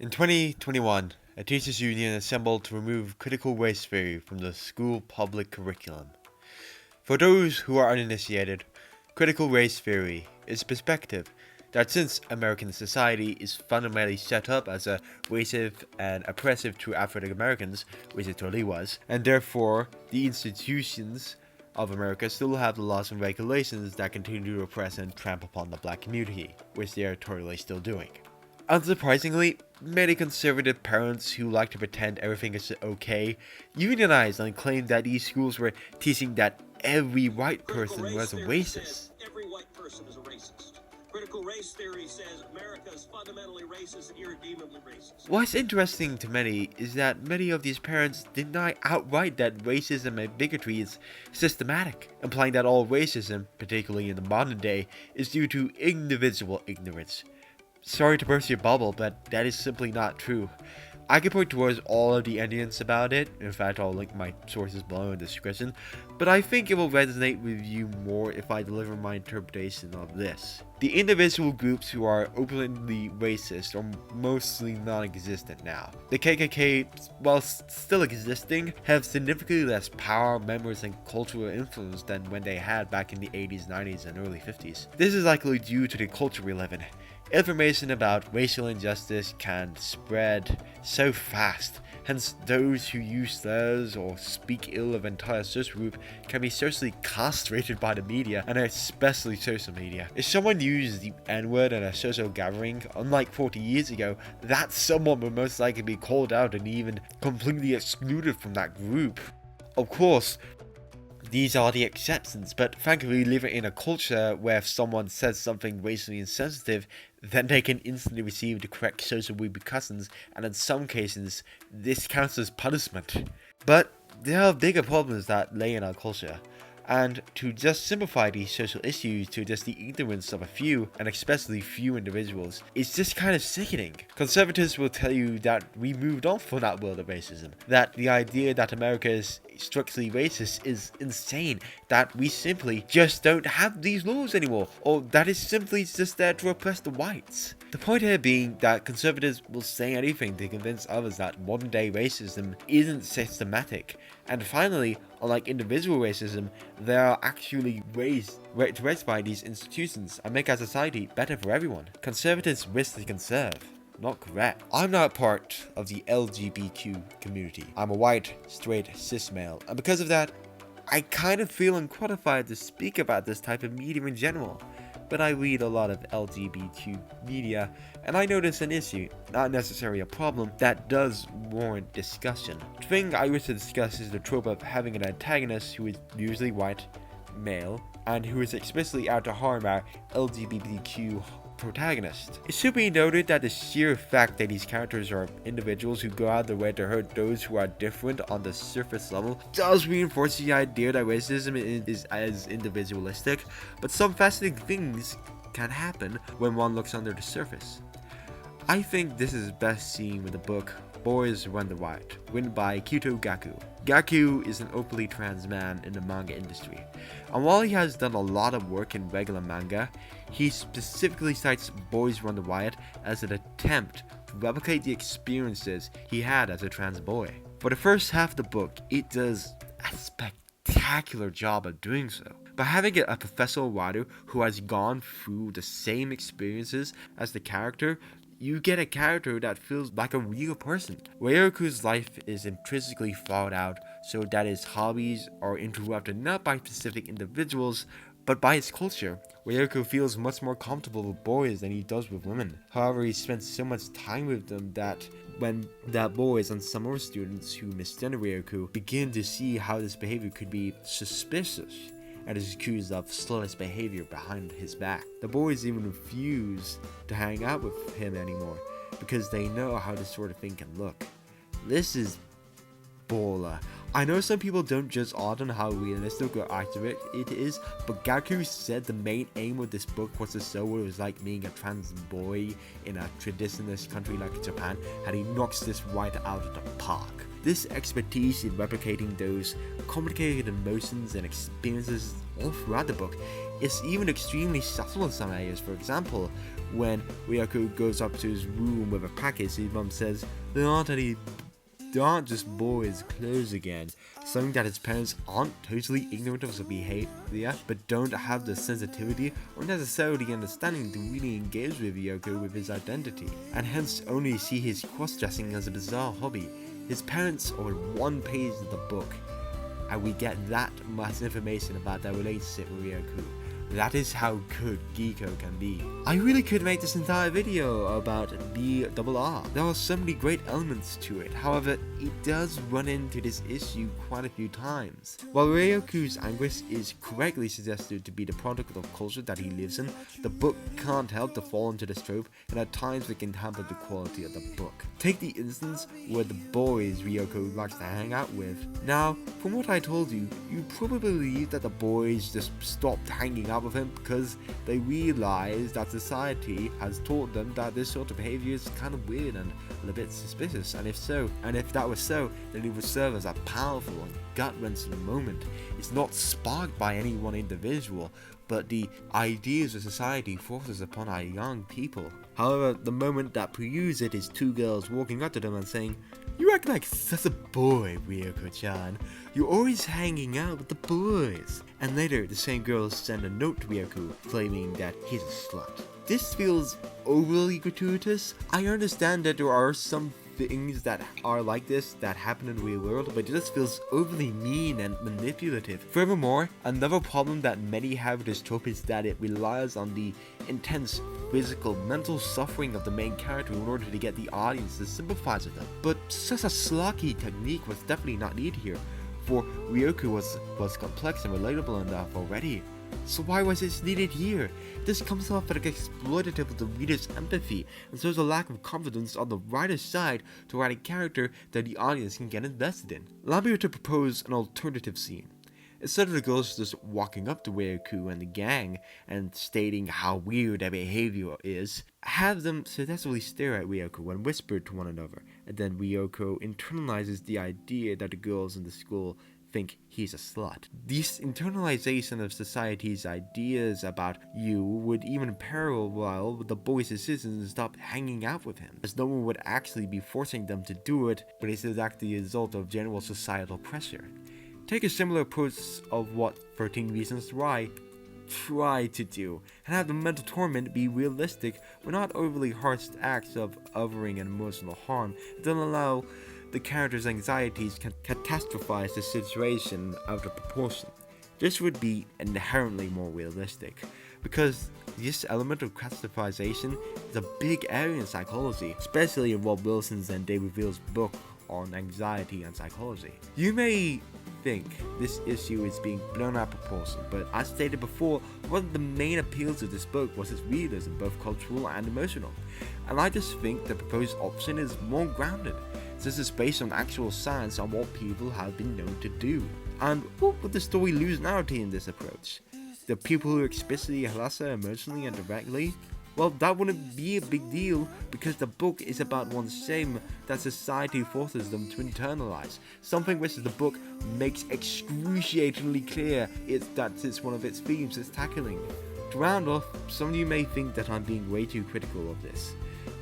In 2021, a teachers' union assembled to remove critical race theory from the school public curriculum. For those who are uninitiated, critical race theory is a perspective that since American society is fundamentally set up as a racist and oppressive to African Americans, which it totally was, and therefore the institutions of America still have the laws and regulations that continue to oppress and trample upon the black community, which they are totally still doing. Unsurprisingly, many conservative parents who like to pretend everything is okay unionized and claimed that these schools were teaching that every white person was a racist. Every white person is a racist. Critical race theory says America is fundamentally racist and irredeemably racist. What's interesting to many is that many of these parents deny outright that racism and bigotry is systematic, implying that all racism, particularly in the modern day, is due to individual ignorance. Sorry to burst your bubble, but that is simply not true. I can point towards all of the evidence about it. In fact, I'll link my sources below in the description, but I think it will resonate with you more if I deliver my interpretation of this. The individual groups who are openly racist are mostly non-existent now. The KKK, while still existing, have significantly less power, members, and cultural influence than when they had back in the 80s, 90s, and early 50s. This is likely due to the culture we live in. Information about racial injustice can spread so fast, hence those who use slurs or speak ill of an entire social group can be socially castrated by the media, and especially social media. If someone uses the N-word at a social gathering, unlike 40 years ago, that someone will most likely be called out and even completely excluded from that group. Of course, these are the exceptions, but thankfully we live in a culture where if someone says something racially insensitive, then they can instantly receive the correct social repercussions, and in some cases, this counts as punishment. But there are bigger problems that lay in our culture, and to just simplify these social issues to just the ignorance of a few, and especially few individuals, is just kind of sickening. Conservatives will tell you that we moved on from that world of racism, that the idea that America is structurally racist is insane, that we simply just don't have these laws anymore, or that it's simply just there to oppress the whites. The point here being that conservatives will say anything to convince others that modern day racism isn't systematic. And finally, unlike individual racism, there are actually ways to rectify these institutions and make our society better for everyone. Conservatives wish to conserve, not correct. I'm not part of the LGBTQ community. I'm a white, straight, cis male, and because of that, I kind of feel unqualified to speak about this type of media in general. But I read a lot of LGBTQ media, and I notice an issue, not necessarily a problem, that does warrant discussion. The thing I wish to discuss is the trope of having an antagonist who is usually white, male, and who is explicitly out to harm our LGBTQ protagonist. It should be noted that the sheer fact that these characters are individuals who go out their way to hurt those who are different on the surface level does reinforce the idea that racism is as individualistic, but some fascinating things can happen when one looks under the surface. I think this is best seen with the book Boys Run the Riot, written by Kito Gaku. Gaku is an openly trans man in the manga industry, and while he has done a lot of work in regular manga, he specifically cites Boys Run the Riot as an attempt to replicate the experiences he had as a trans boy. For the first half of the book, it does a spectacular job of doing so. By having a professional writer who has gone through the same experiences as the character, you get a character that feels like a real person. Ryoku's life is intrinsically thought out so that his hobbies are interrupted not by specific individuals, but by his culture. Ryoku feels much more comfortable with boys than he does with women. However, he spends so much time with them that when boys and some other students who misgender Ryoku begin to see how this behavior could be suspicious, and is accused of sluttish behavior behind his back. The boys even refuse to hang out with him anymore because they know how this sort of thing can look. This is baller. I know some people don't judge art on how realistic or accurate it is, but Gaku said the main aim of this book was to show what it was like being a trans boy in a traditionalist country like Japan, and he knocks this right out of the park. This expertise in replicating those complicated emotions and experiences all throughout the book is even extremely subtle in some areas. For example, When Ryoko goes up to his room with a package, his mom says, There aren't just boys' clothes again. Something that his parents aren't totally ignorant of his behavior, but don't have the sensitivity or necessarily understanding to really engage with Ryoko with his identity, and hence only see his cross-dressing as a bizarre hobby. His parents are on one page of the book, and we get that much information about their relationship with Ryoko. That is how good Geeko can be. I really could make this entire video about BRR. There are so many great elements to it, however, it does run into this issue quite a few times. While Ryoku's anguish is correctly suggested to be the product of the culture that he lives in, the book can't help to fall into this trope, and at times it can hamper the quality of the book. Take the instance where the boys Ryoko likes to hang out with. Now, from what I told you, you probably believe that the boys just stopped hanging out with him because they realized that society has taught them that this sort of behavior is kind of weird and a little bit suspicious, and if that was so, then it would serve as a powerful and gut-wrenching moment. It's not sparked by any one individual, but the ideas of society forces upon our young people. However, the moment that proves it is two girls walking up to them and saying, You act like such a boy, Ryoko-chan. You're always hanging out with the boys. And later, the same girls send a note to Ryoko claiming that he's a slut. This feels overly gratuitous. I understand that there are some things that are like this that happen in the real world, but it just feels overly mean and manipulative. Furthermore, another problem that many have with this trope is that it relies on the intense physical, mental suffering of the main character in order to get the audience to sympathize with them. But such a sloppy technique was definitely not needed here, for Ryoko was complex and relatable enough already. So why was this needed here? This comes off as exploitative of the reader's empathy, and shows a lack of confidence on the writer's side to write a character that the audience can get invested in. Allow me to propose an alternative scene. Instead of the girls just walking up to Ryoko and the gang and stating how weird their behavior is, have them successfully stare at Ryoko and whisper to one another, and then Ryoko internalizes the idea that the girls in the school think he's a slut. This internalization of society's ideas about you would even parallel with the boys' decisions to stop hanging out with him, as no one would actually be forcing them to do it, but it is actually a result of general societal pressure. Take a similar approach of what 13 Reasons Why try to do, and have the mental torment be realistic but not overly harsh acts of othering and emotional harm, and then allow the character's anxieties can catastrophize the situation out of proportion. This would be inherently more realistic, because this element of catastrophization is a big area in psychology, especially in Rob Wilson's and David Veal's book on anxiety and psychology. You may think this issue is being blown out of proportion, but as stated before, one of the main appeals of this book was its realism, both cultural and emotional, and I just think the proposed option is more grounded. This is based on actual science on what people have been known to do. And what would the story lose narrative in this approach? The people who explicitly harass her emotionally and directly? Well, that wouldn't be a big deal, because the book is about one shame that society forces them to internalize, something which the book makes excruciatingly clear that it's one of its themes it's tackling. To round off, some of you may think that I'm being way too critical of this,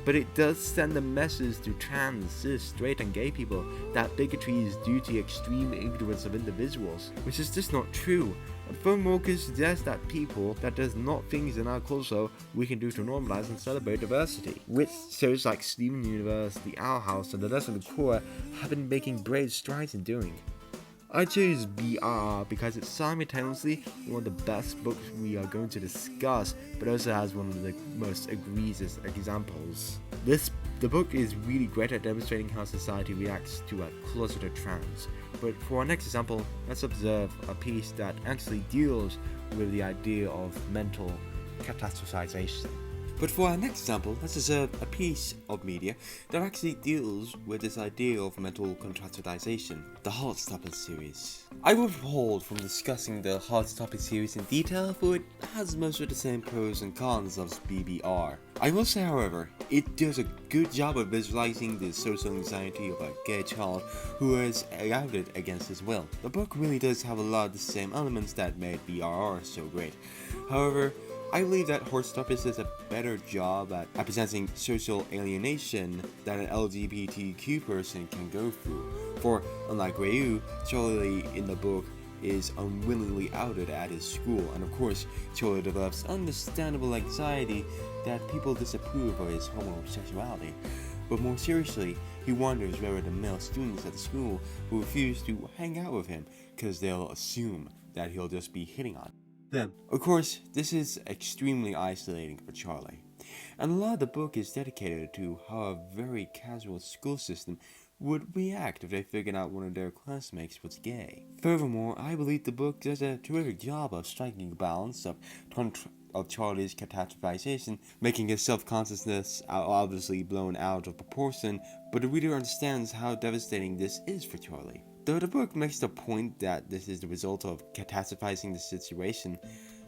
but it does send a message to trans, cis, straight and gay people that bigotry is due to extreme ignorance of individuals, which is just not true. And furthermore, could suggest that people that does not things in our culture we can do to normalize and celebrate diversity, which shows like Steven Universe, The Owl House, and the rest of the core have been making brave strides in doing. I chose BRR because it's simultaneously one of the best books we are going to discuss, but also has one of the most egregious examples. The book is really great at demonstrating how society reacts to a closeted trans, but for our next example, let's observe a piece that actually deals with the idea of mental catastrophization. But for our next example, let's observe a piece of media that actually deals with this idea of mental contractualization, the Heartstopper series. I will withhold from discussing the Heartstopper series in detail, for it has most of the same pros and cons as BBR. I will say, however, it does a good job of visualizing the social anxiety of a gay child who is outed against his will. The book really does have a lot of the same elements that made BRR so great. However, I believe that Horstopus does a better job at presenting social alienation that an LGBTQ person can go through. For, unlike Ryu, Charlie in the book is unwillingly outed at his school, and of course, Charlie develops understandable anxiety that people disapprove of his homosexuality. But more seriously, he wonders whether the male students at the school will refuse to hang out with him because they'll assume that he'll just be hitting on them. Of course, this is extremely isolating for Charlie, and a lot of the book is dedicated to how a very casual school system would react if they figured out one of their classmates was gay. Furthermore, I believe the book does a terrific job of striking a balance of Charlie's catastrophization, making his self-consciousness obviously blown out of proportion, but the reader understands how devastating this is for Charlie. Though the book makes the point that this is the result of catastrophizing the situation,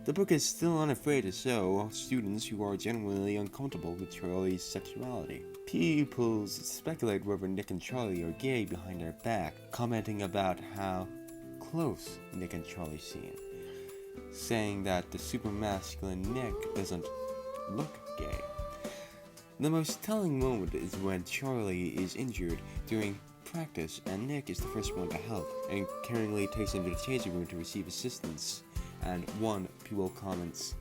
the book is still unafraid to show students who are genuinely uncomfortable with Charlie's sexuality. Pupils speculate whether Nick and Charlie are gay behind their back, commenting about how close Nick and Charlie seem, saying that the super masculine Nick doesn't look gay. The most telling moment is when Charlie is injured during practice and Nick is the first one to help and caringly takes him to the changing room to receive assistance, and one pupil comments,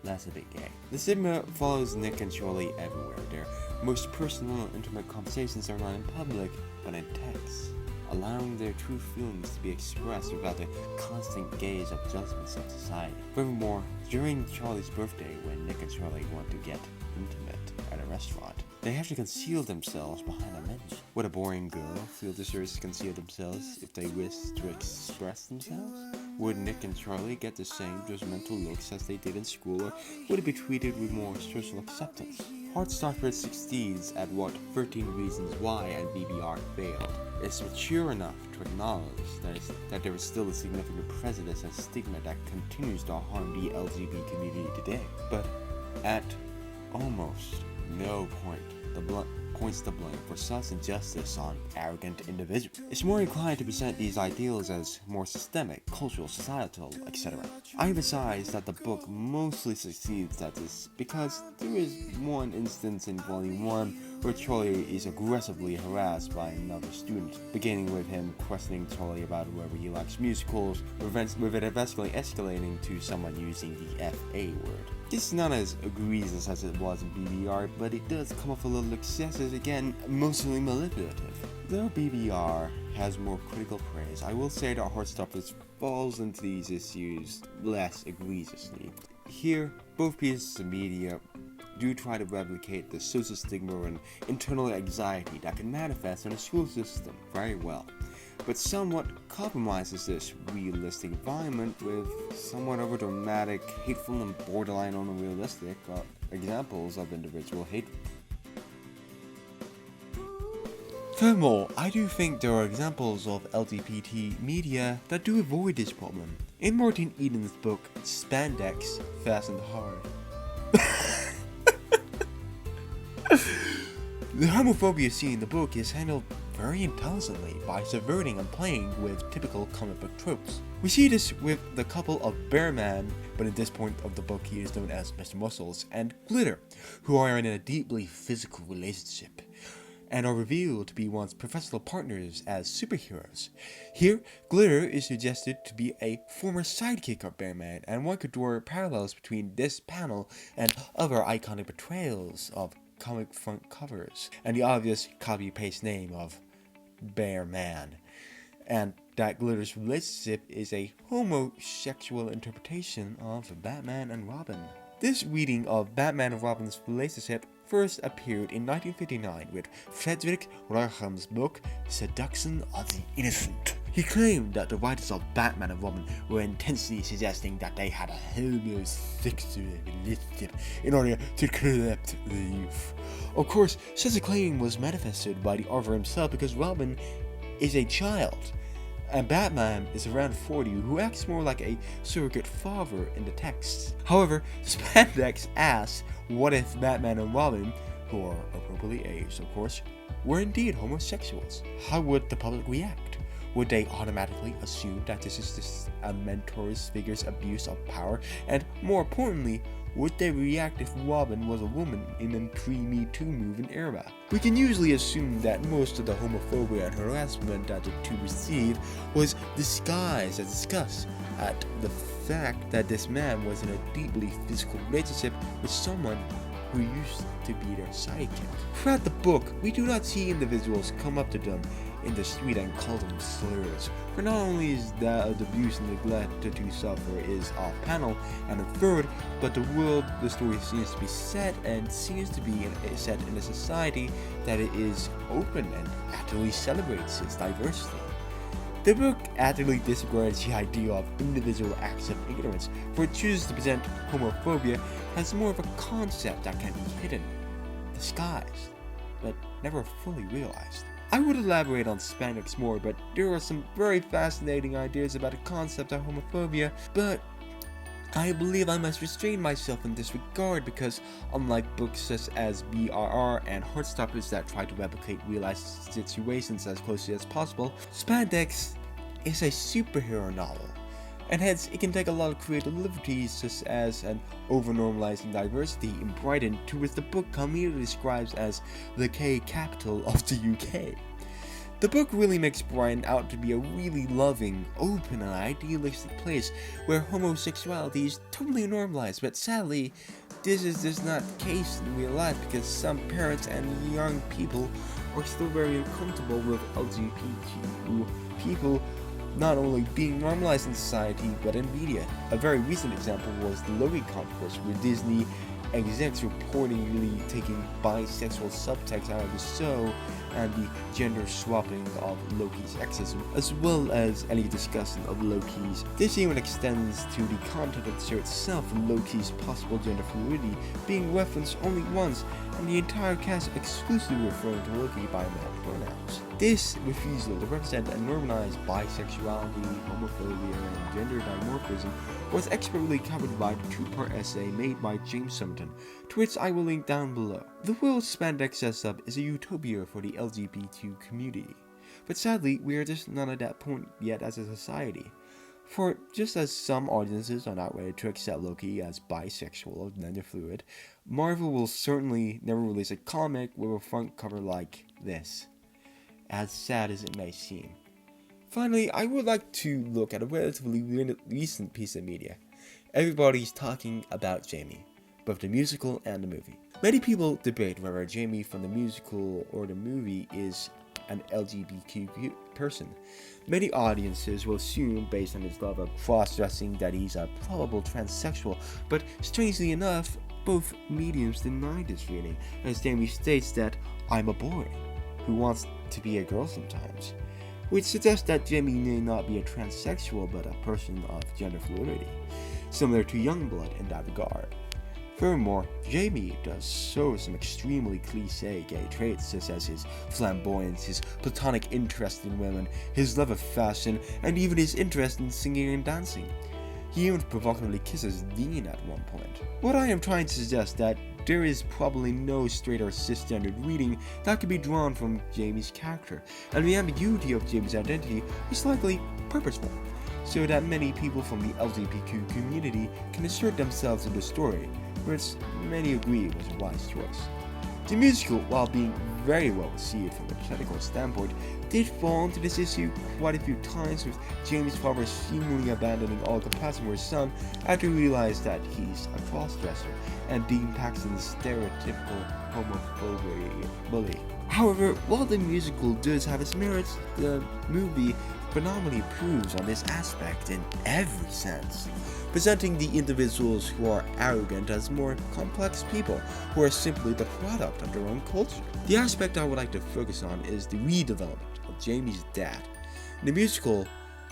"That's a bit gay." The stigma follows Nick and Charlie everywhere. Their most personal and intimate conversations are not in public, but in text, allowing their true feelings to be expressed without the constant gaze of judgments of society. Furthermore, during Charlie's birthday, when Nick and Charlie want to get intimate at a restaurant, they have to conceal themselves behind a menu. Would a boring girl feel deserves to conceal themselves if they wish to express themselves? Would Nick and Charlie get the same judgmental looks as they did in school, or would it be treated with more social acceptance? Heartstopper succeeds at what 13 Reasons Why and BBR failed. It's mature enough to acknowledge that there is still a significant prejudice and stigma that continues to harm the LGBT community today. But at almost no point points the blame for such injustice on arrogant individuals. It's more inclined to present these ideals as more systemic, cultural, societal, etc. I emphasize that the book mostly succeeds at this because there is one instance in Volume 1 where Charlie is aggressively harassed by another student, beginning with him questioning Charlie about whether he likes musicals, with it eventually escalating to someone using the F-A word. This is not as egregious as it was in BBR, but it does come off a little excessive, again, mostly manipulative. Though BBR has more critical praise, I will say that Heartstopper falls into these issues less egregiously. Here, both pieces of media do try to replicate the social stigma and internal anxiety that can manifest in a school system very well, but somewhat compromises this realistic environment with somewhat overdramatic, hateful, and borderline unrealistic examples of individual hate. Furthermore, I do think there are examples of LGBT media that do avoid this problem. In Martin Eden's book, Spandex, Fastened Hard, the homophobia scene in the book is handled very intelligently by subverting and playing with typical comic book tropes. We see this with the couple of Bearman, but at this point of the book he is known as Mr. Muscles, and Glitter, who are in a deeply physical relationship, and are revealed to be once professional partners as superheroes. Here, Glitter is suggested to be a former sidekick of Bearman, and one could draw parallels between this panel and other iconic portrayals of comic front covers, and the obvious copy-paste name of Bearman, and that Glitter's relationship is a homosexual interpretation of Batman and Robin. This reading of Batman and Robin's relationship first appeared in 1959 with Frederick Raham's book Seduction of the Innocent. He claimed that the writers of Batman and Robin were intentionally suggesting that they had a homosexual relationship in order to corrupt the youth. Of course, such a claim was manifested by the author himself because Robin is a child, and Batman is around 40, who acts more like a surrogate father in the text. However, Spandex asks, what if Batman and Robin, who are appropriately aged of course, were indeed homosexuals? How would the public react? would they automatically assume that this is just a mentor's figure's abuse of power? And more importantly, would they react if Robin was a woman in a pre-Me Too movement era? We can usually assume that most of the homophobia and harassment that the two received was disguised as disgust at the fact that this man was in a deeply physical relationship with someone who used to be their sidekick. Throughout the book, we do not see individuals come up to them in the street and call them slurs. For not only is the abuse and neglect the two suffer is off panel and inferred, but the world the story seems to be set and seems to be set in a society that it is open and actively celebrates its diversity. The book actively disregards the idea of individual acts of ignorance, for it chooses to present homophobia as more of a concept that can be hidden, disguised, but never fully realized. I would elaborate on spandex more, but there are some very fascinating ideas about the concept of homophobia, but I believe I must restrain myself in this regard because, unlike books such as BRR and Heartstoppers that try to replicate real-life situations as closely as possible, spandex is a superhero novel, and hence it can take a lot of creative liberties such as an over-normalizing diversity in Brighton, to which the book commonly describes as the K capital of the UK. The book really makes Brighton out to be a really loving, open, and idealistic place where homosexuality is totally normalized, but sadly, this is just not the case in real life because some parents and young people are still very uncomfortable with LGBTQ people not only being normalized in society but in media. A very recent example was the Loki controversy, where Disney execs reportedly taking bisexual subtext out of the show and the gender swapping of Loki's sexism, as well as any discussion of Loki's. This even extends to the content of the show itself, and Loki's possible gender fluidity being referenced only once, and the entire cast exclusively referring to Loki by male pronouns. This refusal to represent and normalize bisexuality, homophobia, and gender dimorphism was expertly covered by the two-part essay made by James Summerton, to which I will link down below. The world spandex sets up is a utopia for the LGBTQ community, but sadly we are just not at that point yet as a society. For just as some audiences are not ready to accept Loki as bisexual or gender fluid, Marvel will certainly never release a comic with a front cover like this, as sad as it may seem. Finally, I would like to look at a relatively recent piece of media. Everybody's talking about Jamie, both the musical and the movie. Many people debate whether Jamie from the musical or the movie is an LGBTQ person. Many audiences will assume, based on his love of cross-dressing, that he's a probable transsexual, but strangely enough, both mediums deny this reading, as Jamie states that "I'm a boy who wants to be a girl sometimes," which suggests that Jamie may not be a transsexual but a person of gender fluidity, similar to Youngblood in that regard. Furthermore, Jamie does show some extremely cliché gay traits such as his flamboyance, his platonic interest in women, his love of fashion, and even his interest in singing and dancing. He even provocatively kisses Dean at one point. What I am trying to suggest that there is probably no straight or cisgendered reading that could be drawn from Jamie's character, and the ambiguity of Jamie's identity is likely purposeful, so that many people from the LGBTQ community can insert themselves in the story, which many agree was a wise choice. The musical, while being very well received from a technical standpoint, did fall into this issue quite a few times, with Jamie's father seemingly abandoning all compassion for his son after he realized that he's a crossdresser, and Dean Paxton's stereotypical homophobic bully. However, while the musical does have its merits, the movie phenomenally improves on this aspect in every sense, presenting the individuals who are arrogant as more complex people who are simply the product of their own culture. The aspect I would like to focus on is the redevelopment of Jamie's dad. In the musical,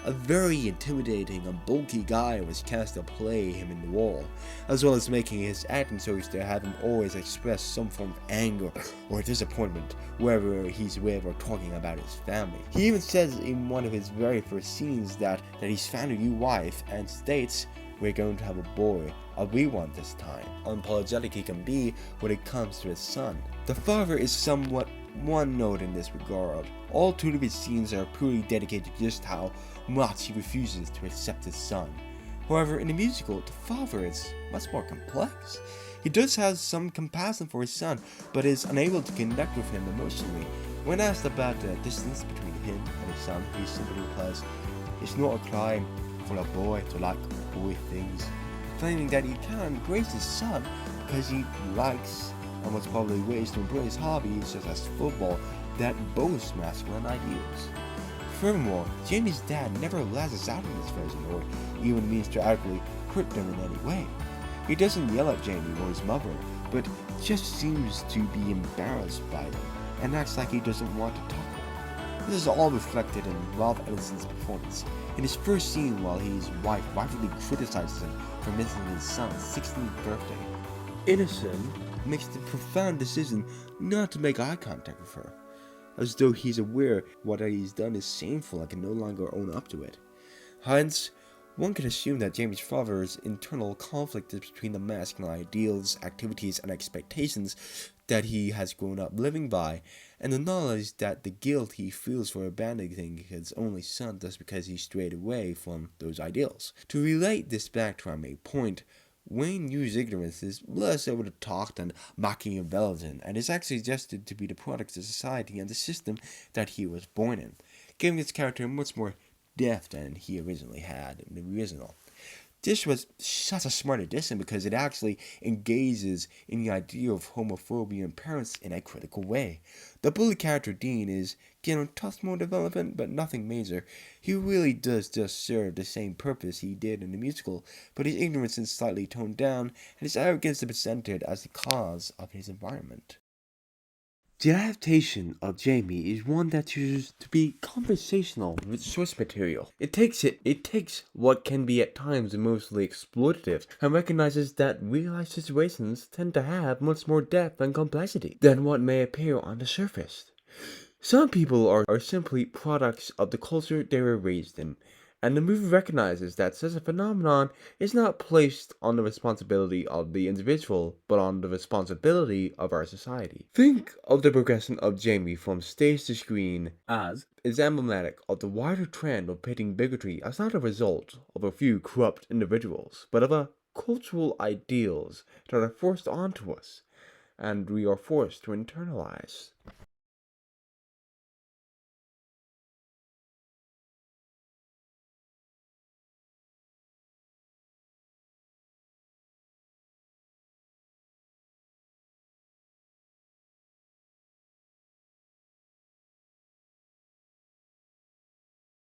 a very intimidating and bulky guy was cast to play him in the role, as well as making his acting choice to have him always express some form of anger or disappointment wherever he's with or talking about his family. He even says in one of his very first scenes that he's found a new wife and states, "We're going to have a boy, a wee one this time." Unapologetic he can be when it comes to his son. The father is somewhat one note in this regard. All two of his scenes are purely dedicated to just how much he refuses to accept his son. However, in the musical, the father is much more complex. He does have some compassion for his son, but is unable to connect with him emotionally. When asked about the distance between him and his son, he simply replies, "It's not a crime for a boy to like boy things," claiming that he cannot embrace his son because he likes and was probably raised to embrace hobbies such as football that boast masculine ideals. Furthermore, Jamie's dad never lashes out in this version or even means to actively hurt them in any way. He doesn't yell at Jamie or his mother, but just seems to be embarrassed by them and acts like he doesn't want to talk to them. This is all reflected in Ralph Ellison's performance. In his first scene, while his wife rightfully criticizes him for missing his son's 16th birthday, Innocent makes the profound decision not to make eye contact with her, as though he's aware what he's done is shameful and can no longer own up to it. Hence, one can assume that Jamie's father's internal conflict is between the masculine ideals, activities, and expectations that he has grown up living by, and the knowledge that the guilt he feels for abandoning his only son just because he strayed away from those ideals. To relate this back to our main point, Wayne Yu's ignorance is less over the top than Machiavellian, and is actually suggested to be the product of society and the system that he was born in, giving his character much more depth than he originally had in the original. This was such a smart addition because it actually engages in the idea of homophobia in parents in a critical way. The bully character Dean is getting touch more development, but nothing major. He really does just serve the same purpose he did in the musical, but his ignorance is slightly toned down, and his arrogance is presented as the cause of his environment. The adaptation of Jamie is one that chooses to be conversational with source material. It takes what can be at times emotionally exploitative and recognizes that real-life situations tend to have much more depth and complexity than what may appear on the surface. Some people are simply products of the culture they were raised in, and the movie recognizes that such a phenomenon is not placed on the responsibility of the individual, but on the responsibility of our society. Think of the progression of Jamie from stage to screen as is emblematic of the wider trend of pitting bigotry as not a result of a few corrupt individuals, but of a cultural ideals that are forced onto us, and we are forced to internalize.